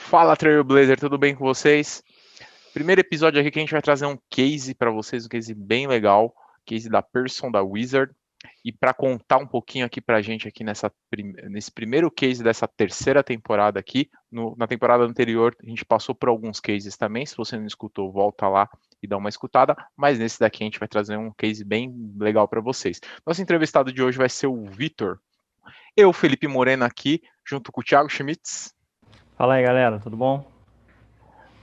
Fala, Trailblazer, tudo bem com vocês? Primeiro episódio aqui que a gente vai trazer um case para vocês, um case bem legal, case da Pearson da Wizard. E para contar um pouquinho aqui para a gente aqui nesse primeiro case dessa terceira temporada aqui, na temporada anterior a gente passou por alguns cases também, se você não escutou, volta lá e dá uma escutada, mas nesse daqui a gente vai trazer um case bem legal para vocês. Nosso entrevistado de hoje vai ser o Vitor. Eu, Felipe Moreno aqui, junto com o Thiago Schmitz. Fala aí, galera, tudo bom?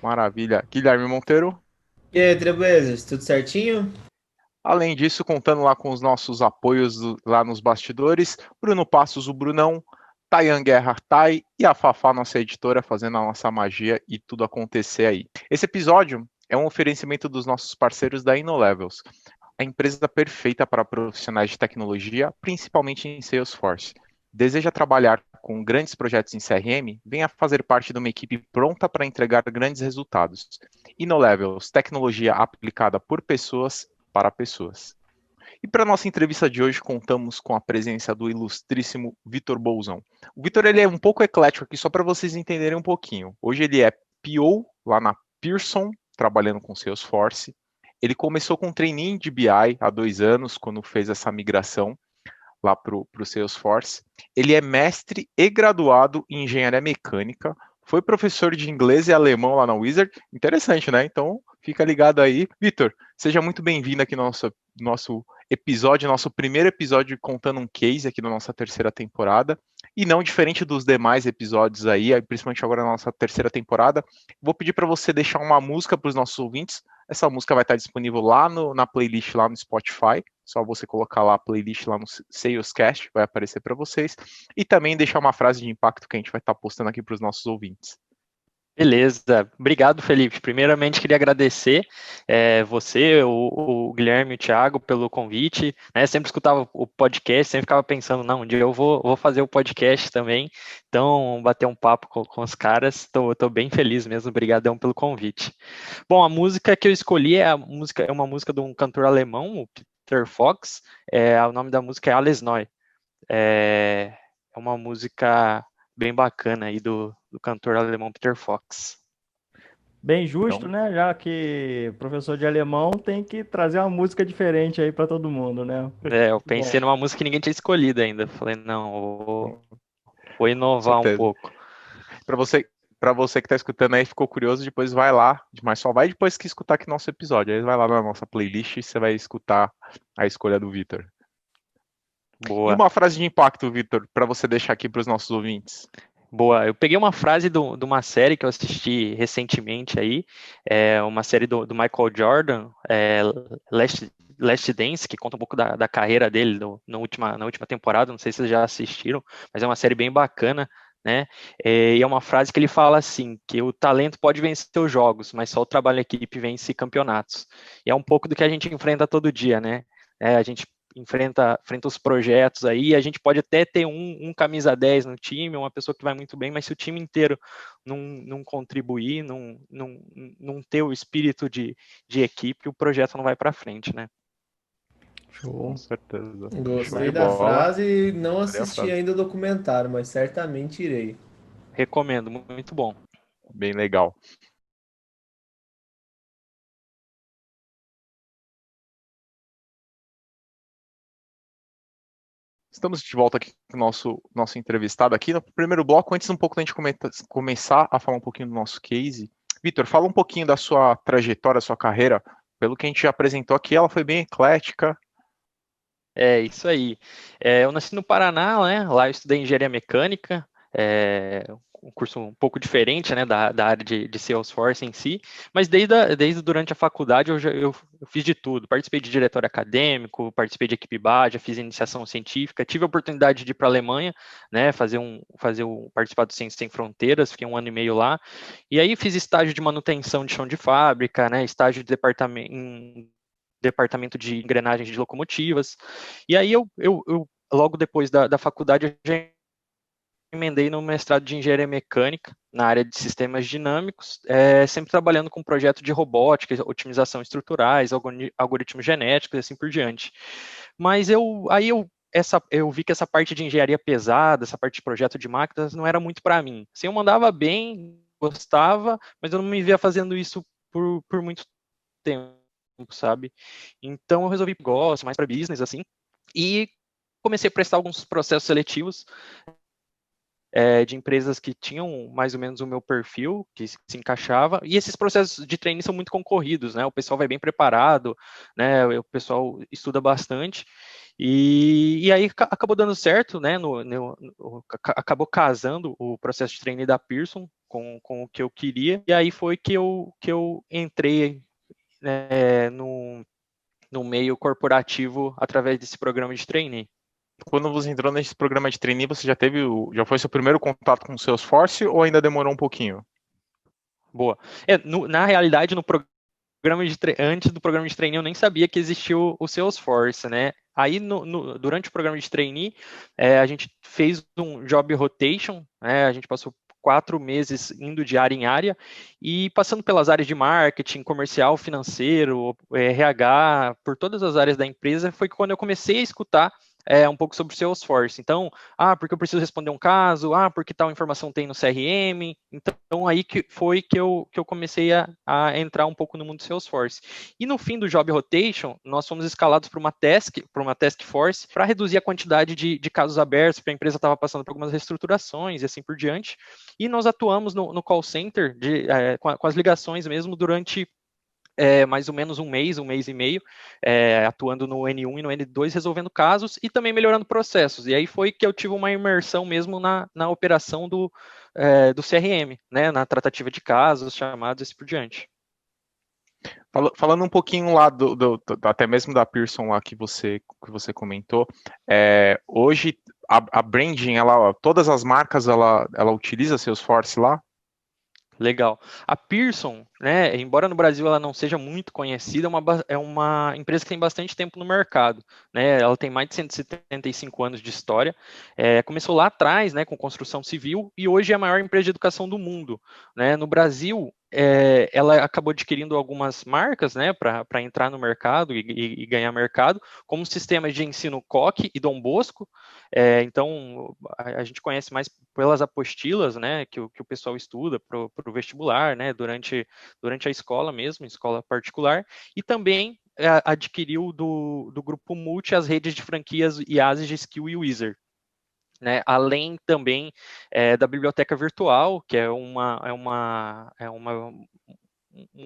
Maravilha. Guilherme Monteiro. E aí, Trailblazers, tudo certinho? Além disso, contando lá com os nossos apoios lá nos bastidores, Bruno Passos, o Brunão, Tayan Guerra, Thay e a Fafá, nossa editora, fazendo a nossa magia e tudo acontecer aí. Esse episódio é um oferecimento dos nossos parceiros da InnoLevels, a empresa perfeita para profissionais de tecnologia, principalmente em Salesforce. Deseja trabalhar com grandes projetos em CRM? Venha fazer parte de uma equipe pronta para entregar grandes resultados. InnoLevels, tecnologia aplicada por pessoas para pessoas. E para nossa entrevista de hoje, contamos com a presença do ilustríssimo Vitor Bolzão. O Vitor ele é um pouco eclético aqui, só para vocês entenderem um pouquinho. Hoje ele é PO lá na Pearson, trabalhando com Salesforce. Ele começou com trainee de BI há 2 anos, quando fez essa migração lá para o Salesforce. Ele é mestre e graduado em engenharia mecânica, foi professor de inglês e alemão lá na Wizard. Interessante, né? Então, fica ligado aí. Vitor, seja muito bem-vindo aqui no nosso episódio, nosso primeiro episódio contando um case aqui da nossa terceira temporada. E não diferente dos demais episódios aí, principalmente agora na nossa terceira temporada, vou pedir para você deixar uma música para os nossos ouvintes. Essa música vai estar disponível lá na playlist, lá no Spotify. Só você colocar lá a playlist lá no Salescast, vai aparecer para vocês. E também deixar uma frase de impacto que a gente vai estar postando aqui para os nossos ouvintes. Beleza, obrigado, Felipe. Primeiramente, queria agradecer você, o Guilherme e o Thiago pelo convite. Né? Sempre escutava o podcast, sempre ficava pensando, não, um dia eu vou fazer o podcast também. Então, bater um papo com os caras. Estou bem feliz mesmo, obrigadão pelo convite. Bom, a música que eu escolhi é uma música de um cantor alemão, o Peter Fox. O nome da música é Alles Neu. É uma música bem bacana aí do cantor alemão Peter Fox. Bem justo, Então, né? Já que professor de alemão tem que trazer uma música diferente aí para todo mundo, né? Eu pensei Bom, numa música que ninguém tinha escolhido ainda. Falei, não, vou com inovar um certeza. pouco. Para você que está escutando aí, ficou curioso, depois vai lá, mas só vai depois que escutar aqui nosso episódio. Aí vai lá na nossa playlist e você vai escutar a escolha do Vitor. E Boa. uma frase de impacto, Vitor, para você deixar aqui para os nossos ouvintes. Boa, eu peguei uma frase de uma série que eu assisti recentemente aí, uma série do Michael Jordan, Last Dance, que conta um pouco da carreira dele na última temporada, não sei se vocês já assistiram, mas é uma série bem bacana, né? E é uma frase que ele fala assim, que o talento pode vencer os jogos, mas só o trabalho em equipe vence campeonatos. E é um pouco do que a gente enfrenta todo dia, né? A gente enfrenta os projetos aí, a gente pode até ter um camisa 10 no time, uma pessoa que vai muito bem, mas se o time inteiro não contribuir, não ter o espírito de equipe, o projeto não vai para frente, né? Com show. certeza. Show de Gostei da bola. frase, não Adorei a assisti frase. ainda o documentário, mas certamente irei. Recomendo, muito bom. Bem legal. Estamos de volta aqui com o nosso entrevistado aqui. No primeiro bloco, antes um pouco da gente começar a falar um pouquinho do nosso case, Vitor, fala um pouquinho da sua trajetória, sua carreira. Pelo que a gente já apresentou aqui, ela foi bem eclética. É isso aí. Eu nasci no Paraná, né? Lá eu estudei engenharia mecânica, um curso um pouco diferente, né, da área de Salesforce em si, mas desde durante a faculdade eu fiz de tudo. Participei de diretório acadêmico, participei de equipe BAD, fiz iniciação científica, tive a oportunidade de ir para a Alemanha, né, participar do Ciências Sem Fronteiras, fiquei 1 ano e meio lá, e aí fiz estágio de manutenção de chão de fábrica, né, estágio de departamento de engrenagens de locomotivas. E aí eu logo depois da faculdade, eu já emendei no mestrado de engenharia mecânica, na área de sistemas dinâmicos, sempre trabalhando com projeto de robótica, otimização estruturais, algoritmos genéticos e assim por diante. Mas eu vi que essa parte de engenharia pesada, essa parte de projeto de máquinas não era muito para mim. Assim, eu mandava bem, gostava, mas eu não me via fazendo isso por muito tempo, sabe? Então eu resolvi gosto mais para business assim e comecei a prestar alguns processos seletivos de empresas que tinham mais ou menos o meu perfil, que se encaixava, e esses processos de treino são muito concorridos, né? O pessoal vai bem preparado, né? O pessoal estuda bastante, e aí acabou dando certo, né? Acabou casando o processo de treino da Pearson com o que eu queria, e aí foi que eu entrei, né, no meio corporativo através desse programa de trainee. Quando você entrou nesse programa de trainee, você já foi seu primeiro contato com o Salesforce ou ainda demorou um pouquinho? Boa. Na realidade, antes do programa de trainee, eu nem sabia que existia o Salesforce, né? Aí, durante o programa de trainee, a gente fez um job rotation, né? A gente passou 4 meses indo de área em área e passando pelas áreas de marketing, comercial, financeiro, RH, por todas as áreas da empresa, foi quando eu comecei a escutar um pouco sobre o Salesforce. Então, porque eu preciso responder um caso, porque tal informação tem no CRM. Então, aí que foi que eu comecei a entrar um pouco no mundo do Salesforce. E no fim do Job Rotation, nós fomos escalados para uma task force, para reduzir a quantidade de casos abertos, porque a empresa estava passando por algumas reestruturações e assim por diante. E nós atuamos no call center, com as ligações mesmo, durante mais ou menos um mês e meio, atuando no N1 e no N2, resolvendo casos e também melhorando processos. E aí foi que eu tive uma imersão mesmo na operação do CRM, né, na tratativa de casos, chamados e assim por diante. Falando um pouquinho lá até mesmo da Pearson lá que você comentou, hoje a branding, todas as marcas, ela utiliza Salesforce lá? Legal. A Pearson, né, embora no Brasil ela não seja muito conhecida, é uma empresa que tem bastante tempo no mercado, né? Ela tem mais de 175 anos de história. Começou lá atrás, né, com construção civil e hoje é a maior empresa de educação do mundo, né? No Brasil, ela acabou adquirindo algumas marcas, né, para entrar no mercado e ganhar mercado, como sistemas de ensino Coque e Dom Bosco. Então, a gente conhece mais pelas apostilas, né, que o pessoal estuda para o vestibular, né, durante a escola mesmo, escola particular, e também adquiriu do Grupo Multi as redes de franquias IASES de Skill e Wizard. Né, além também da biblioteca virtual, que é um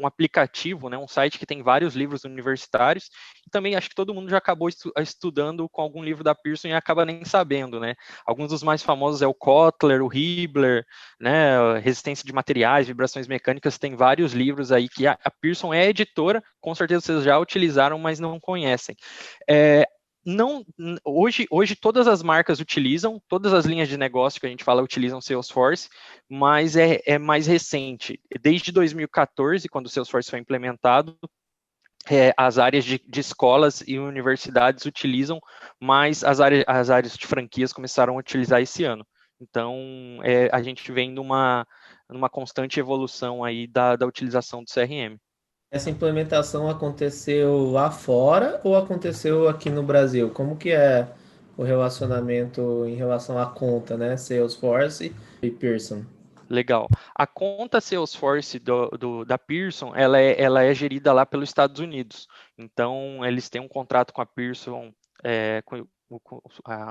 aplicativo, né, um site que tem vários livros universitários, e também acho que todo mundo já acabou estudando com algum livro da Pearson e acaba nem sabendo, né? Alguns dos mais famosos é o Kotler, o Hibbeler, né, Resistência de Materiais, Vibrações Mecânicas, tem vários livros aí que a Pearson é editora, com certeza vocês já utilizaram, mas não conhecem. Não, hoje todas as marcas utilizam, todas as linhas de negócio que a gente fala utilizam Salesforce, mas é mais recente. Desde 2014, quando o Salesforce foi implementado, as áreas de escolas e universidades utilizam, mas as áreas de franquias começaram a utilizar esse ano. Então, a gente vem numa constante evolução aí da utilização do CRM. Essa implementação aconteceu lá fora ou aconteceu aqui no Brasil? Como que é o relacionamento em relação à conta, né? Salesforce e Pearson. Legal. A conta Salesforce da Pearson, ela é gerida lá pelos Estados Unidos. Então, eles têm um contrato com a Pearson,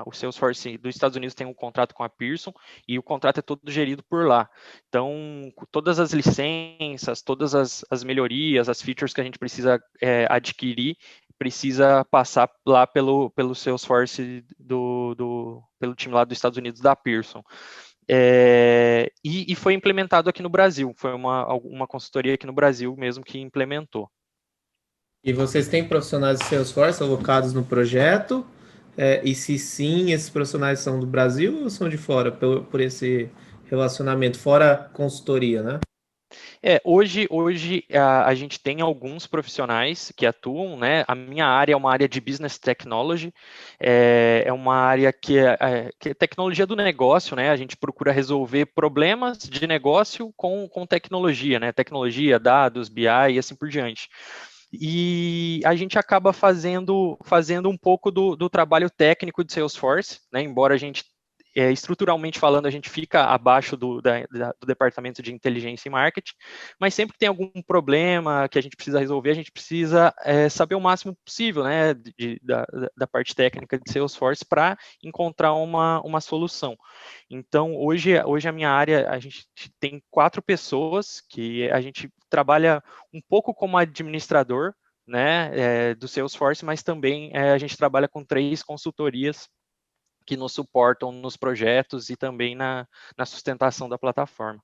o Salesforce dos Estados Unidos tem um contrato com a Pearson e o contrato é todo gerido por lá. Então, todas as licenças, todas as melhorias, as features que a gente precisa adquirir, precisa passar lá pelo Salesforce pelo time lá dos Estados Unidos da Pearson. E foi implementado aqui no Brasil, foi uma consultoria aqui no Brasil mesmo que implementou. E vocês têm profissionais de Salesforce alocados no projeto? E se sim, esses profissionais são do Brasil ou são de fora, por esse relacionamento, fora consultoria, né? Hoje a gente tem alguns profissionais que atuam, né? A minha área é uma área de Business Technology, é uma área que é tecnologia do negócio, né? A gente procura resolver problemas de negócio com tecnologia, né? Tecnologia, dados, BI e assim por diante. E a gente acaba fazendo um pouco do trabalho técnico de Salesforce, né? Embora a gente estruturalmente falando, a gente fica abaixo do departamento de inteligência e marketing, mas sempre que tem algum problema que a gente precisa resolver, a gente precisa saber o máximo possível, né, da parte técnica de Salesforce para encontrar uma solução. Então, hoje a minha área, a gente tem 4 pessoas que a gente trabalha um pouco como administrador, né, do Salesforce, mas também a gente trabalha com 3 consultorias que nos suportam nos projetos e também na sustentação da plataforma.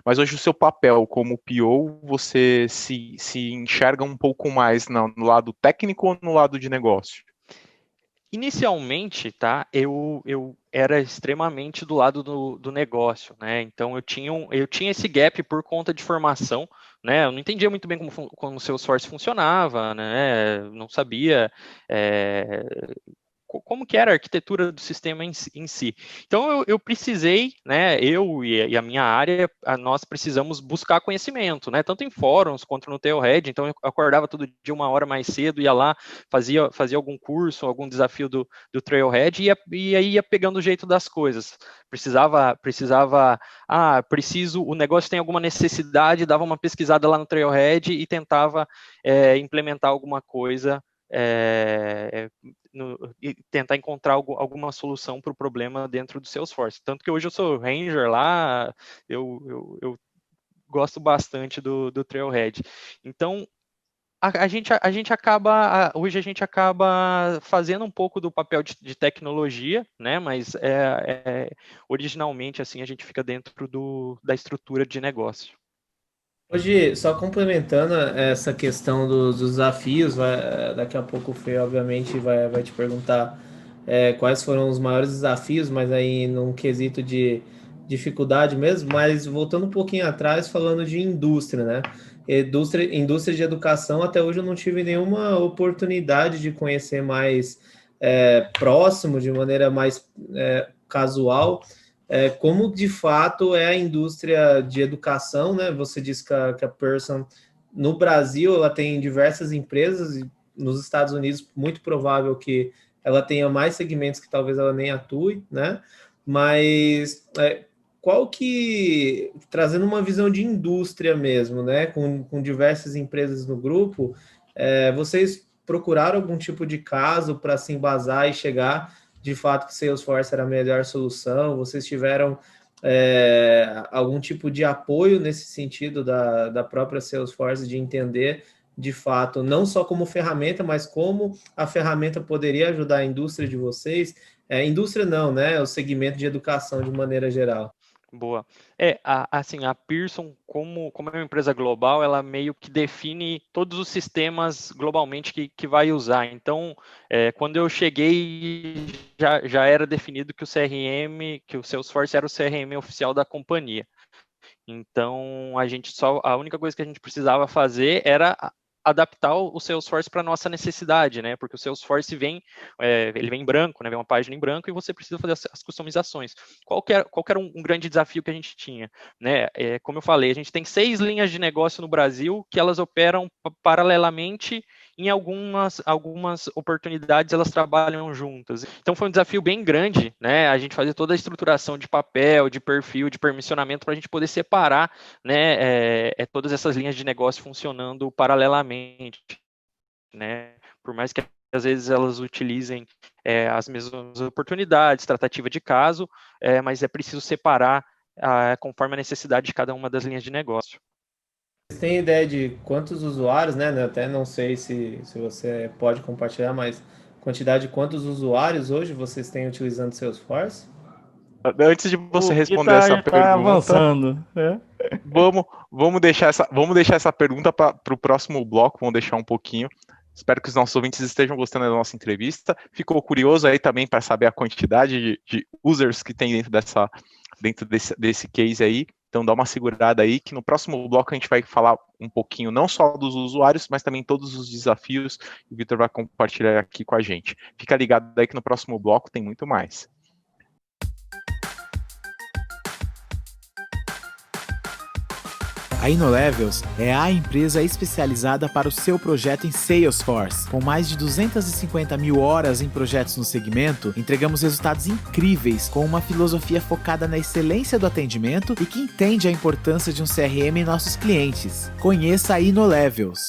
Mas hoje o seu papel como PO, você se enxerga um pouco mais no lado técnico ou no lado de negócio? Inicialmente, tá, eu era extremamente do lado do negócio, né? Então eu tinha esse gap por conta de formação, né? Eu não entendia muito bem como o Salesforce funcionava, né? Não sabia como que era a arquitetura do sistema em si. Então, eu precisei, né, eu e a minha área, nós precisamos buscar conhecimento, né, tanto em fóruns quanto no Trailhead. Então, eu acordava todo dia 1 hora mais cedo, ia lá, fazia algum curso, algum desafio do Trailhead e aí ia pegando o jeito das coisas. O negócio tem alguma necessidade, dava uma pesquisada lá no Trailhead e tentava implementar alguma coisa e tentar encontrar alguma solução para o problema dentro do Salesforce. Tanto que hoje eu sou Ranger lá, eu gosto bastante do Trailhead. Então, hoje a gente acaba fazendo um pouco do papel de tecnologia, né? Mas originalmente assim a gente fica dentro da estrutura de negócio. Hoje, só complementando essa questão dos desafios, daqui a pouco o Fê, obviamente, vai te perguntar quais foram os maiores desafios, mas aí num quesito de dificuldade mesmo, mas voltando um pouquinho atrás, falando de indústria, né? Indústria de educação, até hoje eu não tive nenhuma oportunidade de conhecer mais próximo, de maneira mais casual, como de fato é a indústria de educação, né? Você disse que a Pearson, no Brasil, ela tem diversas empresas, e nos Estados Unidos, muito provável que ela tenha mais segmentos que talvez ela nem atue, né? Mas qual que, trazendo uma visão de indústria mesmo, né? Com diversas empresas no grupo, vocês procuraram algum tipo de caso para se embasar e chegar de fato que Salesforce era a melhor solução? Vocês tiveram algum tipo de apoio nesse sentido da própria Salesforce de entender de fato, não só como ferramenta, mas como a ferramenta poderia ajudar a indústria de vocês? Indústria não, né? O segmento de educação de maneira geral. Boa. Assim, a Pearson, como é uma empresa global, ela meio que define todos os sistemas globalmente que vai usar. Então, quando eu cheguei, já era definido que que o Salesforce era o CRM oficial da companhia. Então, a única coisa que a gente precisava fazer era adaptar o Salesforce para a nossa necessidade, né? Porque o Salesforce ele vem em branco, né? Vem uma página em branco e você precisa fazer as customizações. Qual que era um grande desafio que a gente tinha, né? Como eu falei, a gente tem 6 linhas de negócio no Brasil que elas operam paralelamente. Em algumas oportunidades elas trabalham juntas. Então foi um desafio bem grande, né? A gente fazer toda a estruturação de papel, de perfil, de permissionamento para a gente poder separar, né? Todas essas linhas de negócio funcionando paralelamente, né? Por mais que às vezes elas utilizem as mesmas oportunidades, tratativa de caso, mas é preciso separar conforme a necessidade de cada uma das linhas de negócio. Você tem ideia de quantos usuários, né? Eu até não sei se você pode compartilhar, mas quantidade de quantos usuários hoje vocês têm utilizando Salesforce? Antes de você O Gui responder essa tá pergunta, avançando, né? vamos deixar essa pergunta para o próximo bloco, vamos deixar um pouquinho. Espero que os nossos ouvintes estejam gostando da nossa entrevista. Ficou curioso aí também para saber a quantidade de users que tem dentro desse case aí. Então dá uma segurada aí, que no próximo bloco a gente vai falar um pouquinho não só dos usuários, mas também todos os desafios que o Vitor vai compartilhar aqui com a gente. Fica ligado aí que no próximo bloco tem muito mais. A InnoLevels é a empresa especializada para o seu projeto em Salesforce. Com mais de 250 mil horas em projetos no segmento, entregamos resultados incríveis com uma filosofia focada na excelência do atendimento e que entende a importância de um CRM em nossos clientes. Conheça a InnoLevels.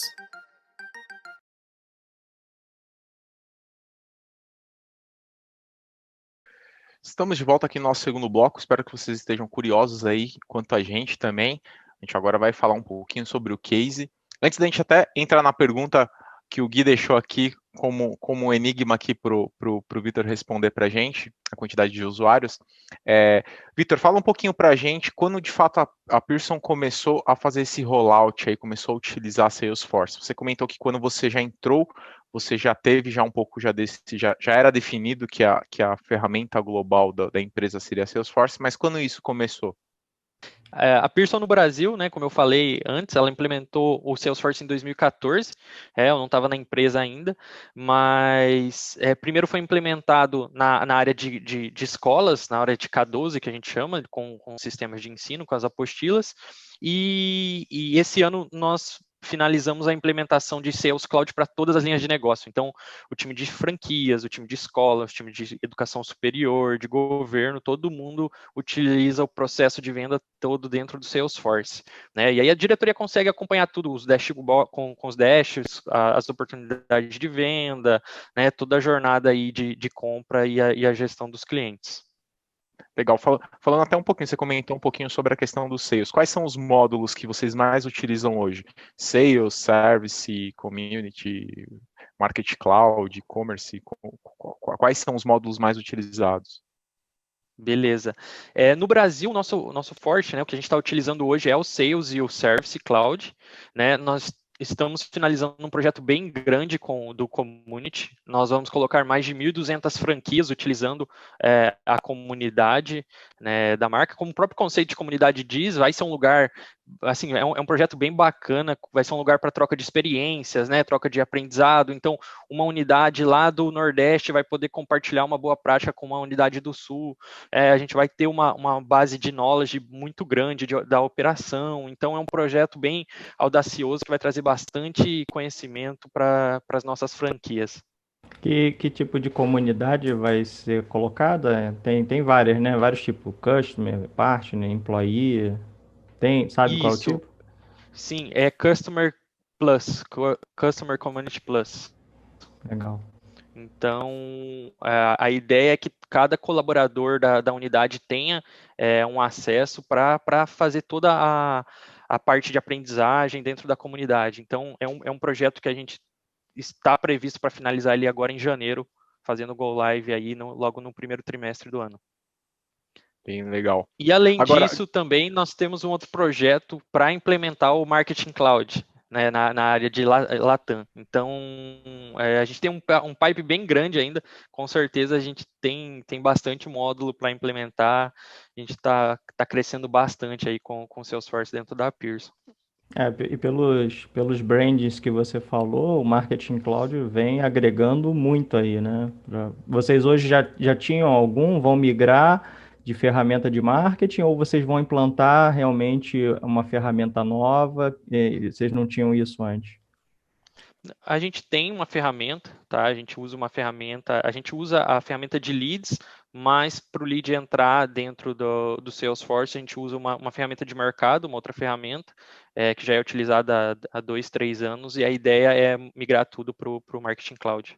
Estamos de volta aqui no nosso segundo bloco. Espero que vocês estejam curiosos aí, quanto a gente também. A gente agora vai falar um pouquinho sobre o case. Antes da gente até entrar na pergunta que o Gui deixou aqui como um enigma aqui para o Vitor responder para a gente, a quantidade de usuários. Vitor, fala um pouquinho para a gente quando de fato a Pearson começou a fazer esse rollout aí, começou a utilizar a Salesforce. Você comentou que quando você já entrou, você já teve já um pouco já era definido que a ferramenta global da empresa seria a Salesforce, mas quando isso começou? A Pearson no Brasil, né, como eu falei antes, ela implementou o Salesforce em 2014, eu não estava na empresa ainda, mas primeiro foi implementado na área de escolas, na área de K12, que a gente chama, com sistemas de ensino, com as apostilas, e esse ano nós finalizamos a implementação de Sales Cloud para todas as linhas de negócio. Então, o time de franquias, o time de escola, o time de educação superior, de governo, todo mundo utiliza o processo de venda todo dentro do Salesforce, né? E aí a diretoria consegue acompanhar tudo, os dashboards com os dashes, as oportunidades de venda, né? Toda a jornada aí de compra e a gestão dos clientes. Legal. Falando até um pouquinho, você comentou um pouquinho sobre a questão dos sales. Quais são os módulos que vocês mais utilizam hoje? Sales, Service, Community, Market Cloud, E-commerce? Quais são os módulos mais utilizados? Beleza. No Brasil, nosso forte, né, o que a gente está utilizando hoje é o Sales e o Service Cloud, né? Nós estamos finalizando um projeto bem grande do Community. Nós vamos colocar mais de 1.200 franquias utilizando a comunidade, né, da marca. Como o próprio conceito de comunidade diz, vai ser um lugar, assim, é um projeto bem bacana, vai ser um lugar para troca de experiências, né, troca de aprendizado. Então, uma unidade lá do Nordeste vai poder compartilhar uma boa prática com uma unidade do Sul. A gente vai ter uma base de knowledge muito grande da operação. Então, é um projeto bem audacioso que vai trazer bastante conhecimento para as nossas franquias. Que tipo de comunidade vai ser colocada? Tem várias, né? Vários tipos, Customer, Partner, Employee. Sabe qual é o Isso, tipo? sim, é Customer Plus, Customer Community Plus. Legal. Então, a ideia é que cada colaborador da unidade tenha um acesso para fazer toda a parte de aprendizagem dentro da comunidade. Então, é um projeto que a gente está previsto para finalizar ali agora em janeiro, fazendo Go Live aí logo no primeiro trimestre do ano. Bem legal. E além Agora, disso, também nós temos um outro projeto para implementar o Marketing Cloud, né, na área de Latam. Então, a gente tem um pipe bem grande ainda, com certeza a gente tem bastante módulo para implementar, a gente está crescendo bastante aí com o Salesforce dentro da Pearson. E pelos brands que você falou, o Marketing Cloud vem agregando muito aí, né? Vocês hoje já tinham algum? Vão migrar de ferramenta de marketing ou vocês vão implantar realmente uma ferramenta nova? Vocês não tinham isso antes? A gente tem uma ferramenta, tá? A gente usa a ferramenta de leads, mas para o lead entrar dentro do Salesforce, a gente usa uma ferramenta de mercado, uma outra ferramenta, que já é utilizada há 2, 3 anos, e a ideia é migrar tudo para o Marketing Cloud.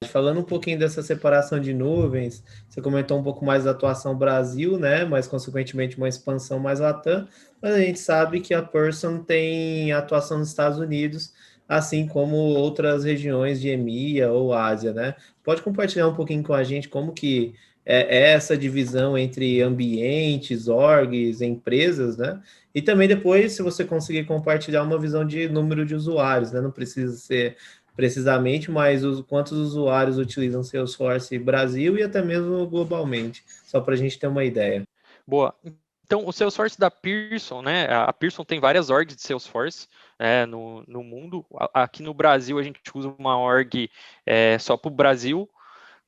Falando um pouquinho dessa separação de nuvens, você comentou um pouco mais da atuação Brasil, né? Mas, consequentemente, uma expansão mais Latam. Mas a gente sabe que a Pearson tem atuação nos Estados Unidos, assim como outras regiões de EMEA ou Ásia, né? Pode compartilhar um pouquinho com a gente como que é essa divisão entre ambientes, orgs, empresas, né? E também depois, se você conseguir compartilhar uma visão de número de usuários, né? Não precisa ser precisamente, mas quantos usuários utilizam Salesforce Brasil e até mesmo globalmente, só para a gente ter uma ideia. Boa. Então, o Salesforce da Pearson, né? A Pearson tem várias orgs de Salesforce no mundo. Aqui no Brasil, a gente usa uma org só para o Brasil,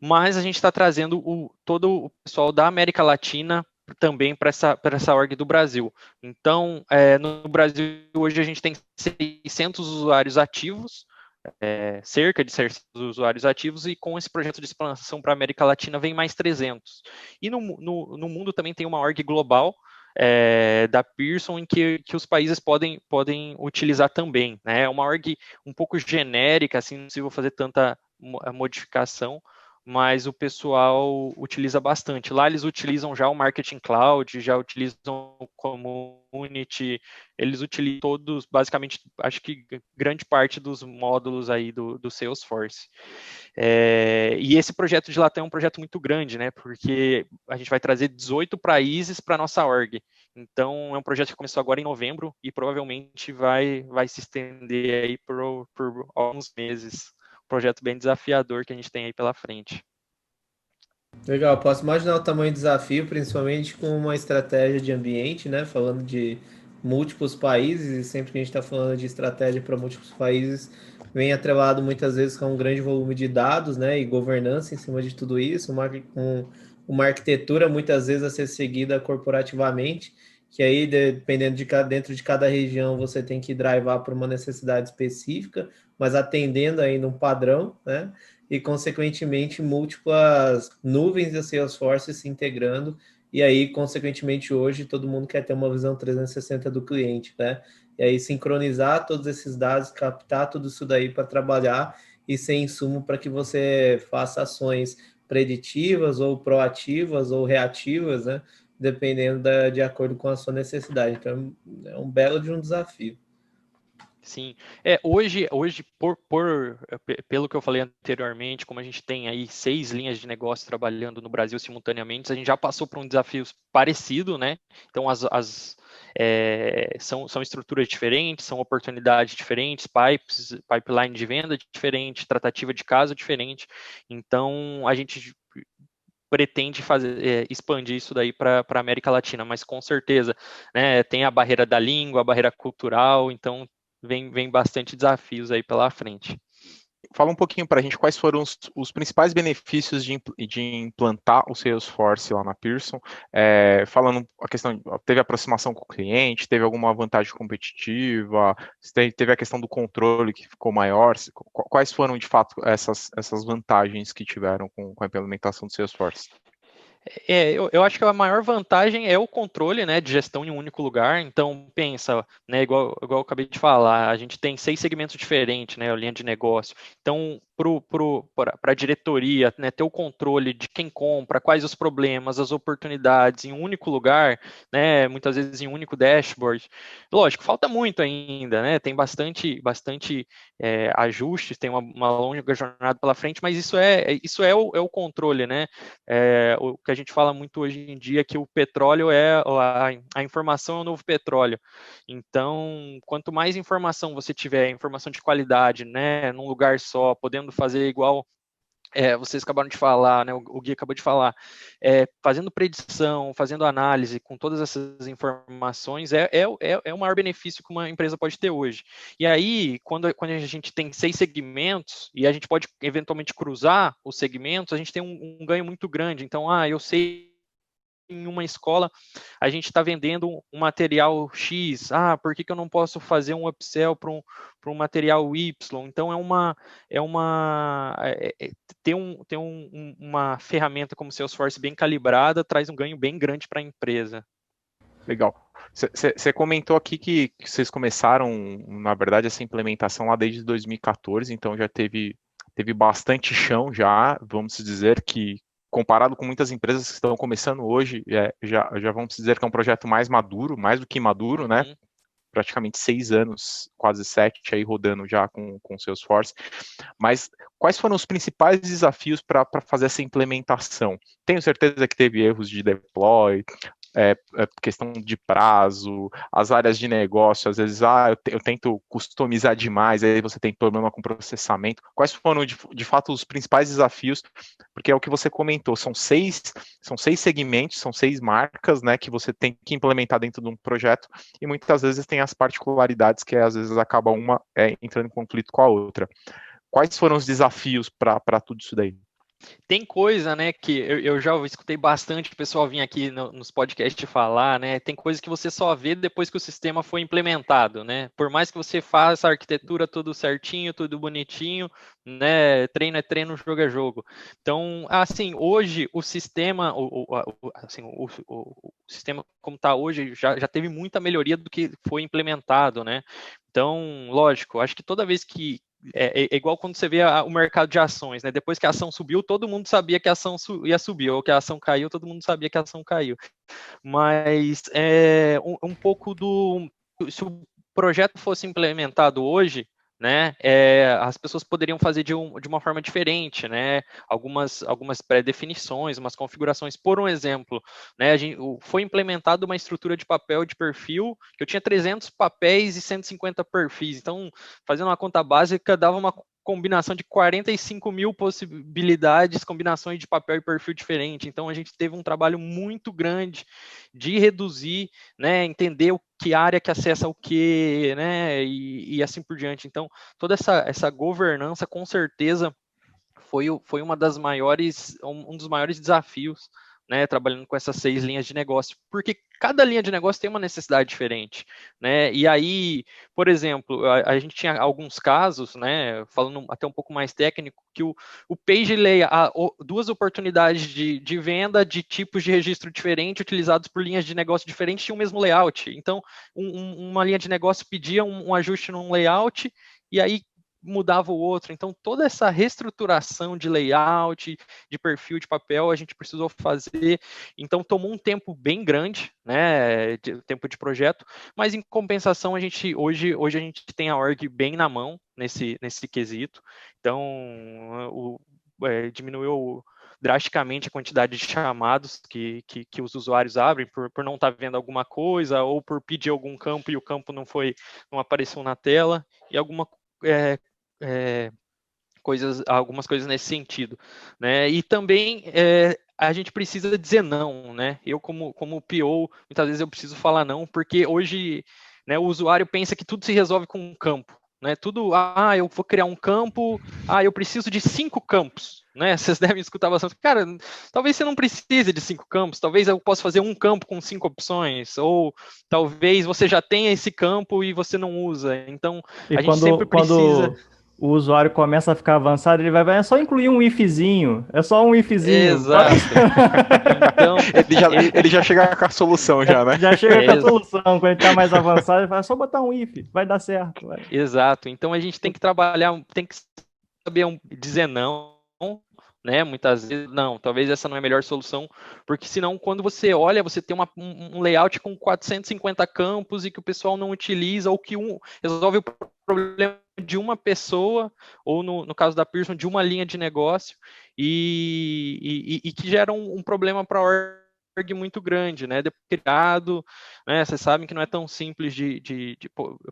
mas a gente está trazendo todo o pessoal da América Latina também para essa org do Brasil. Então, no Brasil, hoje a gente tem 600 usuários ativos, cerca de 600 usuários ativos, e com esse projeto de expansão para a América Latina vem mais 300. E no mundo também tem uma org global, da Pearson, em que os países podem utilizar também, né? É uma org um pouco genérica, assim, não é possível fazer tanta modificação, mas o pessoal utiliza bastante. Lá eles utilizam já o Marketing Cloud, já utilizam o Community, eles utilizam todos, basicamente, acho que grande parte dos módulos aí do Salesforce. E esse projeto de Latam é um projeto muito grande, né? Porque a gente vai trazer 18 países para a nossa org. Então, é um projeto que começou agora em novembro e provavelmente vai se estender aí por alguns meses. Projeto bem desafiador que a gente tem aí pela frente. Legal, posso imaginar o tamanho do desafio, principalmente com uma estratégia de ambiente, né? Falando de múltiplos países, e sempre que a gente está falando de estratégia para múltiplos países, vem atrelado muitas vezes com um grande volume de dados, né? E governança em cima de tudo isso, uma arquitetura muitas vezes a ser seguida corporativamente, que aí, dependendo dentro de cada região, você tem que drivar por uma necessidade específica, mas atendendo aí num padrão, né? E, consequentemente, múltiplas nuvens da Salesforce se integrando, e aí, consequentemente, hoje, todo mundo quer ter uma visão 360 do cliente, né? E aí, sincronizar todos esses dados, captar tudo isso daí para trabalhar e ser insumo para que você faça ações preditivas, ou proativas, ou reativas, né? Dependendo de acordo com a sua necessidade. Então, é um belo de um desafio. Sim, hoje pelo que eu falei anteriormente, como a gente tem aí 6 linhas de negócio trabalhando no Brasil simultaneamente, a gente já passou por um desafio parecido, né? Então são estruturas diferentes, são oportunidades diferentes, pipeline de venda diferente, tratativa de caso diferente. Então a gente pretende expandir isso daí para a América Latina, mas com certeza, né, tem a barreira da língua, a barreira cultural, então vem bastante desafios aí pela frente. Fala um pouquinho para a gente quais foram os principais benefícios de implantar o Salesforce lá na Pearson. Falando a questão, teve aproximação com o cliente, teve alguma vantagem competitiva, teve a questão do controle que ficou maior. Quais foram, de fato, essas vantagens que tiveram com a implementação do Salesforce? Eu acho que a maior vantagem é o controle, né, de gestão em um único lugar. Então, pensa, né, igual eu acabei de falar, a gente tem 6 segmentos diferentes, né, a linha de negócio. Então, para a diretoria, né, ter o controle de quem compra, quais os problemas, as oportunidades em um único lugar, né, muitas vezes em um único dashboard. Lógico, falta muito ainda, né, tem bastante ajustes, tem uma longa jornada pela frente, mas isso é o controle, né? O que a gente fala muito hoje em dia é que o petróleo a informação é o novo petróleo. Então, quanto mais informação você tiver, informação de qualidade, né, num lugar só, podendo fazer igual vocês acabaram de falar, né, o Gui acabou de falar, fazendo predição, fazendo análise com todas essas informações, é o maior benefício que uma empresa pode ter hoje. E aí, quando a gente tem 6 segmentos, e a gente pode eventualmente cruzar os segmentos, a gente tem um ganho muito grande. Então, eu sei em uma escola a gente está vendendo um material X, por que eu não posso fazer um upsell para um material Y? Então ter uma ferramenta como Salesforce bem calibrada traz um ganho bem grande para a empresa. Legal. Você comentou aqui que vocês começaram, na verdade, essa implementação lá desde 2014, então já teve bastante chão já, vamos dizer que comparado com muitas empresas que estão começando hoje, já vamos dizer que é um projeto mais maduro, mais do que maduro, né? Praticamente 6 anos, quase 7 aí rodando já com Salesforce. Mas quais foram os principais desafios para fazer essa implementação? Tenho certeza que teve erros de deploy, questão de prazo, as áreas de negócio, às vezes, eu tento customizar demais, aí você tem problema com processamento. Quais foram, de fato, os principais desafios? Porque é o que você comentou, são 6 segmentos, são 6 marcas, né, que você tem que implementar dentro de um projeto, e muitas vezes tem as particularidades que, às vezes, acaba uma entrando em conflito com a outra. Quais foram os desafios para tudo isso daí? Tem coisa, né, que eu já escutei bastante o pessoal vir aqui nos podcasts falar, né, tem coisa que você só vê depois que o sistema foi implementado, né, por mais que você faça a arquitetura tudo certinho, tudo bonitinho, né, treino é treino, jogo é jogo. Então, assim, hoje o sistema, o sistema como está hoje já teve muita melhoria do que foi implementado, né, então, lógico, acho que toda vez que é igual quando você vê o mercado de ações, né? Depois que a ação subiu, todo mundo sabia que a ação ia subir, ou que a ação caiu, todo mundo sabia que a ação caiu. Mas um pouco se o projeto fosse implementado hoje, né, as pessoas poderiam fazer de uma forma diferente, né, algumas pré-definições, umas configurações. Por um exemplo, né, foi implementada uma estrutura de papel de perfil, que eu tinha 300 papéis e 150 perfis, então, fazendo uma conta básica, dava uma combinação de 45 mil possibilidades, combinações de papel e perfil diferente. Então, a gente teve um trabalho muito grande de reduzir, né, entender que área que acessa o que, né, e assim por diante. Então, toda essa governança, com certeza, foi uma das maiores, um dos maiores desafios, né, trabalhando com essas 6 linhas de negócio, porque cada linha de negócio tem uma necessidade diferente, né, e aí, por exemplo, a gente tinha alguns casos, né, falando até um pouco mais técnico, que o page layout, duas oportunidades de venda de tipos de registro diferentes, utilizados por linhas de negócio diferentes, tinham o mesmo layout, então, uma linha de negócio pedia um ajuste num layout, e aí mudava o outro. Então, toda essa reestruturação de layout, de perfil de papel, a gente precisou fazer. Então, tomou um tempo bem grande, né, tempo de projeto, mas em compensação, hoje a gente tem a org bem na mão nesse quesito. Então, diminuiu drasticamente a quantidade de chamados que os usuários abrem por não estar vendo alguma coisa ou por pedir algum campo e o campo não apareceu na tela e algumas coisas nesse sentido, né? E também a gente precisa dizer não, né? Eu como PO, muitas vezes eu preciso falar não, porque hoje, né, o usuário pensa que tudo se resolve com um campo, né? Tudo, eu vou criar um campo, eu preciso de 5 campos, né? Vocês devem escutar bastante. Cara, talvez você não precise de 5 campos, talvez eu possa fazer um campo com 5 opções, ou talvez você já tenha esse campo e você não usa. Então, E a gente sempre precisa. o usuário começa a ficar avançado, ele vai, é só incluir um ifzinho. É só um ifzinho. Exato. Então, ele já chega com a solução, já, né? Já chega com a solução. Quando ele está mais avançado, ele fala, é só botar um if, vai dar certo. Vai. Exato. Então a gente tem que trabalhar, tem que saber dizer não, né? Muitas vezes, não, talvez essa não é a melhor solução, porque senão quando você olha, você tem um layout com 450 campos e que o pessoal não utiliza, ou que resolve o problema de uma pessoa, ou no caso da Pearson, de uma linha de negócio, e que gera um problema para a org muito grande, né? Depois criado, né? Vocês sabem que não é tão simples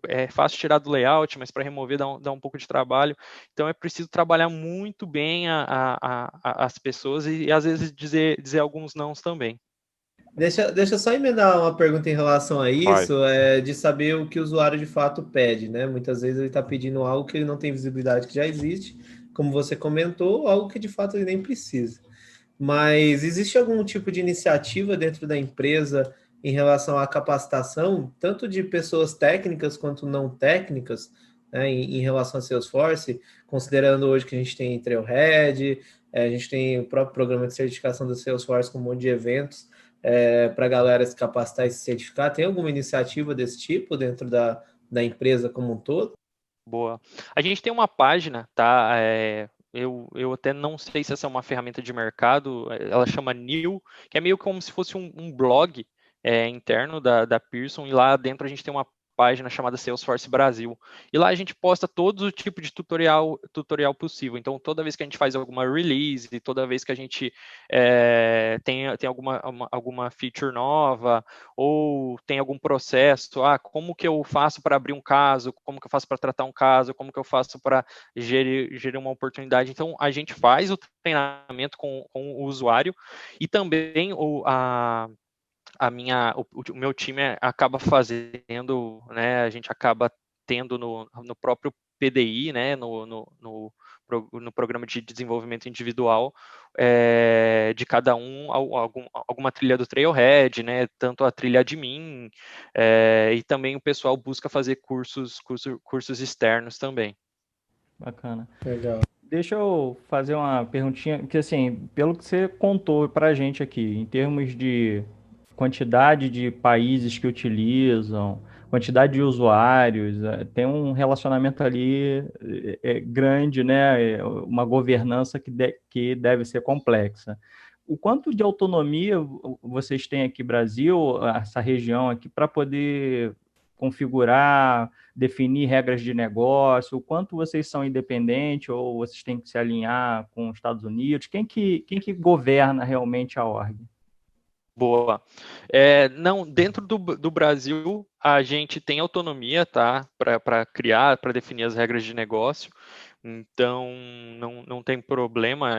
é fácil tirar do layout, mas para remover dá um pouco de trabalho. Então é preciso trabalhar muito bem as pessoas e às vezes dizer alguns nãos também. Deixa eu só emendar uma pergunta em relação a isso, de saber o que o usuário de fato pede, né? Muitas vezes ele está pedindo algo que ele não tem visibilidade que já existe, como você comentou, algo que de fato ele nem precisa. Mas existe algum tipo de iniciativa dentro da empresa em relação à capacitação, tanto de pessoas técnicas quanto não técnicas, né, em relação a Salesforce, considerando hoje que a gente tem Trailhead, a gente tem o próprio programa de certificação da Salesforce com um monte de eventos para a galera se capacitar e se certificar. Tem alguma iniciativa desse tipo dentro da empresa como um todo? Boa. A gente tem uma página, tá? Eu até não sei se essa é uma ferramenta de mercado, ela chama New, que é meio como se fosse um blog interno da Pearson, e lá dentro a gente tem uma página chamada Salesforce Brasil. E lá a gente posta todo o tipo de tutorial possível. Então, toda vez que a gente faz alguma release, toda vez que a gente tem alguma feature nova, ou tem algum processo, como que eu faço para abrir um caso, como que eu faço para tratar um caso, como que eu faço para gerir uma oportunidade. Então, a gente faz o treinamento com o usuário e também o meu time acaba fazendo, né, a gente acaba tendo no próprio PDI, né, no no programa de desenvolvimento individual de cada um, alguma trilha do Trailhead, né, tanto a trilha admin, e também o pessoal busca fazer cursos externos também. Bacana. Legal. Deixa eu fazer uma perguntinha, que assim, pelo que você contou para a gente aqui, em termos de quantidade de países que utilizam, quantidade de usuários, tem um relacionamento ali grande, né? Uma governança que deve ser complexa. O quanto de autonomia vocês têm aqui, Brasil, essa região aqui, para poder configurar, definir regras de negócio, o quanto vocês são independentes ou vocês têm que se alinhar com os Estados Unidos? Quem que governa realmente a org? Boa. Não, dentro do Brasil, a gente tem autonomia, tá, para criar, para definir as regras de negócio. Então, não tem problema,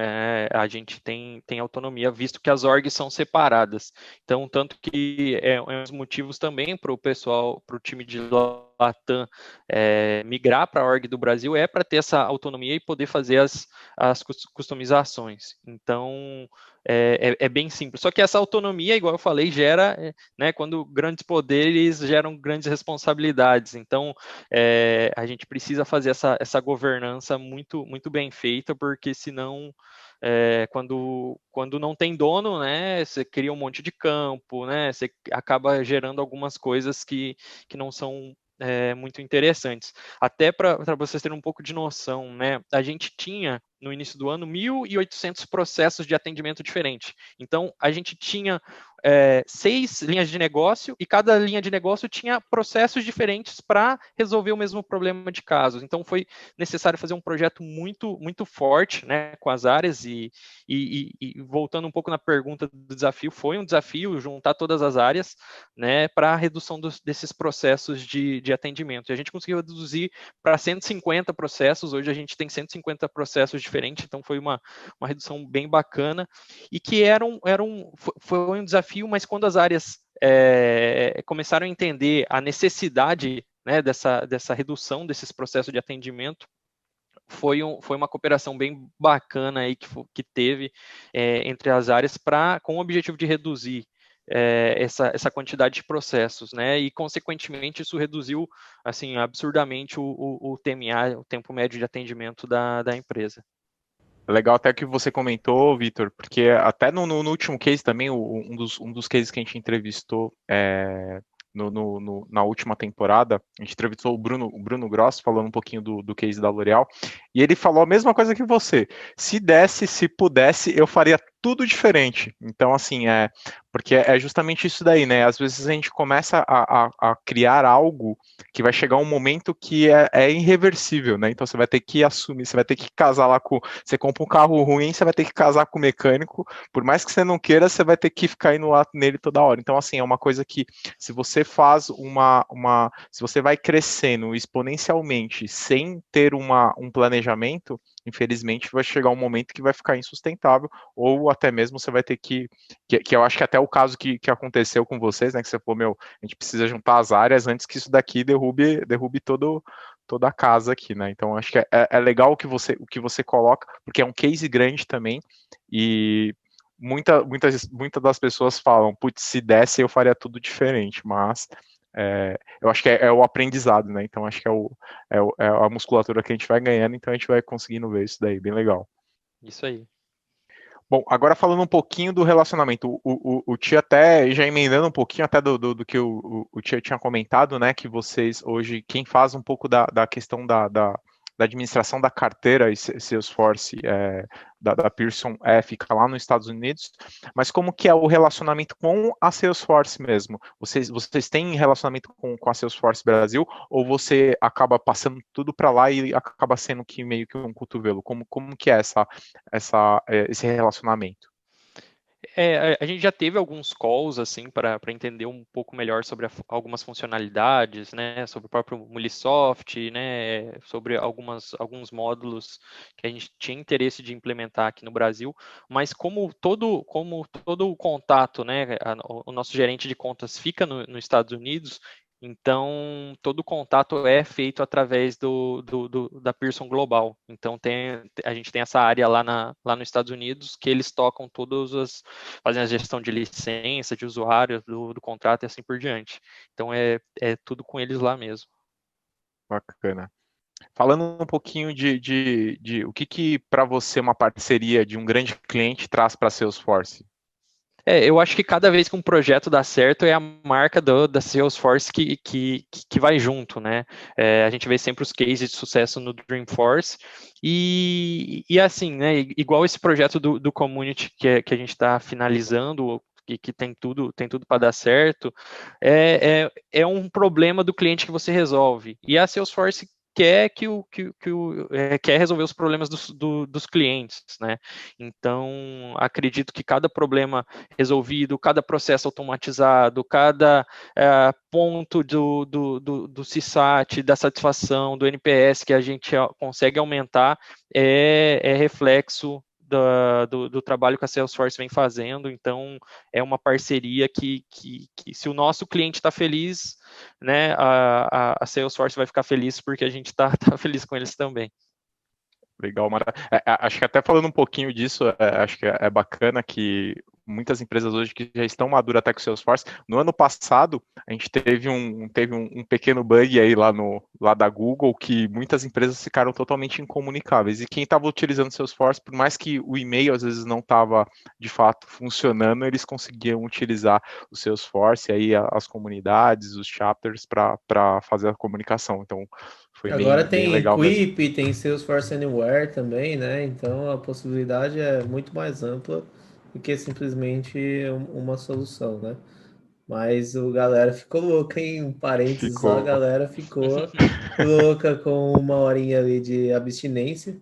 a gente tem autonomia, visto que as orgs são separadas. Então, tanto que um dos motivos também para o pessoal, para o time de Latam migrar para a org do Brasil para ter essa autonomia e poder fazer as customizações. Então, é bem simples. Só que essa autonomia, igual eu falei, gera, né, quando grandes poderes geram grandes responsabilidades. Então, a gente precisa fazer essa governança muito, muito bem feita, porque senão, quando não tem dono, né, você cria um monte de campo, né, você acaba gerando algumas coisas que não são muito interessantes. Até para vocês terem um pouco de noção, né, a gente tinha, no início do ano, 1.800 processos de atendimento diferente. Então, a gente tinha 6 linhas de negócio e cada linha de negócio tinha processos diferentes para resolver o mesmo problema de casos. Então, foi necessário fazer um projeto muito, muito forte, né, com as áreas e voltando um pouco na pergunta do desafio, foi um desafio juntar todas as áreas, né, para a redução desses processos de atendimento. E a gente conseguiu reduzir para 150 processos, hoje a gente tem 150 processos diferentes, então foi uma redução bem bacana, e que foi um desafio, mas quando as áreas começaram a entender a necessidade, né, dessa redução desses processos de atendimento, foi uma cooperação bem bacana aí que teve entre as áreas com o objetivo de reduzir essa quantidade de processos, né? E consequentemente isso reduziu assim absurdamente o TMA, o tempo médio de atendimento da empresa. É legal até que você comentou, Vitor, porque até no último case também, um dos cases que a gente entrevistou na última temporada, a gente entrevistou o Bruno Gross, falando um pouquinho do case da L'Oréal, e ele falou a mesma coisa que você. Se pudesse, eu faria tudo diferente. Então, assim, porque é justamente isso daí, né? Às vezes a gente começa a criar algo que vai chegar um momento que é irreversível, né? Então você vai ter que assumir, você vai ter que casar lá você compra um carro ruim, você vai ter que casar com o mecânico, por mais que você não queira, você vai ter que ficar indo lá nele toda hora. Então, assim, é uma coisa que se você faz se você vai crescendo exponencialmente sem ter um planejamento, infelizmente vai chegar um momento que vai ficar insustentável, ou até mesmo você vai ter que eu acho que até o caso que aconteceu com vocês, né, que você falou, a gente precisa juntar as áreas antes que isso daqui derrube toda a casa aqui, né, então acho que é legal o que você coloca, porque é um case grande também, e muitas das pessoas falam, putz, se desse eu faria tudo diferente, mas eu acho que é o aprendizado, né? Então acho que é a musculatura que a gente vai ganhando, então a gente vai conseguindo ver isso daí, bem legal. Isso aí. Bom, agora falando um pouquinho do relacionamento, o Tia até, já emendando um pouquinho até do que o Tia tinha comentado, né, que vocês hoje, quem faz um pouco da questão da administração da carteira e Salesforce da Pearson fica lá nos Estados Unidos, mas como que é o relacionamento com a Salesforce mesmo? Vocês têm relacionamento com a Salesforce Brasil ou você acaba passando tudo para lá e acaba sendo meio que um cotovelo? Como que é esse relacionamento? A gente já teve alguns calls assim para entender um pouco melhor sobre algumas funcionalidades, né, sobre o próprio Mulisoft, né, sobre alguns módulos que a gente tinha interesse de implementar aqui no Brasil, mas como todo o contato, né, o nosso gerente de contas fica nos Estados Unidos, Então, todo o contato é feito através da Pearson Global. Então, a gente tem essa área lá nos Estados Unidos, que eles tocam fazem a gestão de licença, de usuário, do contrato e assim por diante. Então, é tudo com eles lá mesmo. Bacana. Falando um pouquinho de o que para você uma parceria de um grande cliente traz para a Salesforce? Eu acho que cada vez que um projeto dá certo é a marca da Salesforce que vai junto, né? A gente vê sempre os cases de sucesso no Dreamforce e assim, né? Igual esse projeto do Community que a gente está finalizando, que tem tudo para dar certo, é um problema do cliente que você resolve. E a Salesforce quer resolver os problemas dos clientes, né? Então, acredito que cada problema resolvido, cada processo automatizado, cada ponto do CSAT, da satisfação, do NPS que a gente consegue aumentar é reflexo do trabalho que a Salesforce vem fazendo. Então, é uma parceria que se o nosso cliente está feliz, né, a Salesforce vai ficar feliz porque a gente está tá feliz com eles também. Legal, acho que até falando um pouquinho disso, acho que é bacana que muitas empresas hoje que já estão maduras até com o Salesforce. No ano passado, a gente teve um pequeno bug aí lá da Google, que muitas empresas ficaram totalmente incomunicáveis. E quem estava utilizando o Salesforce, por mais que o e-mail às vezes não estava de fato funcionando, eles conseguiam utilizar o Salesforce, aí as comunidades, os chapters para fazer a comunicação. Então, foi Agora bem tem legal mesmo. Quip, tem Salesforce Anywhere também, né? Então a possibilidade é muito mais ampla do que simplesmente uma solução, né? Mas o galera ficou louca, em um parênteses só, a Ficou. galera ficou louca com uma horinha ali de abstinência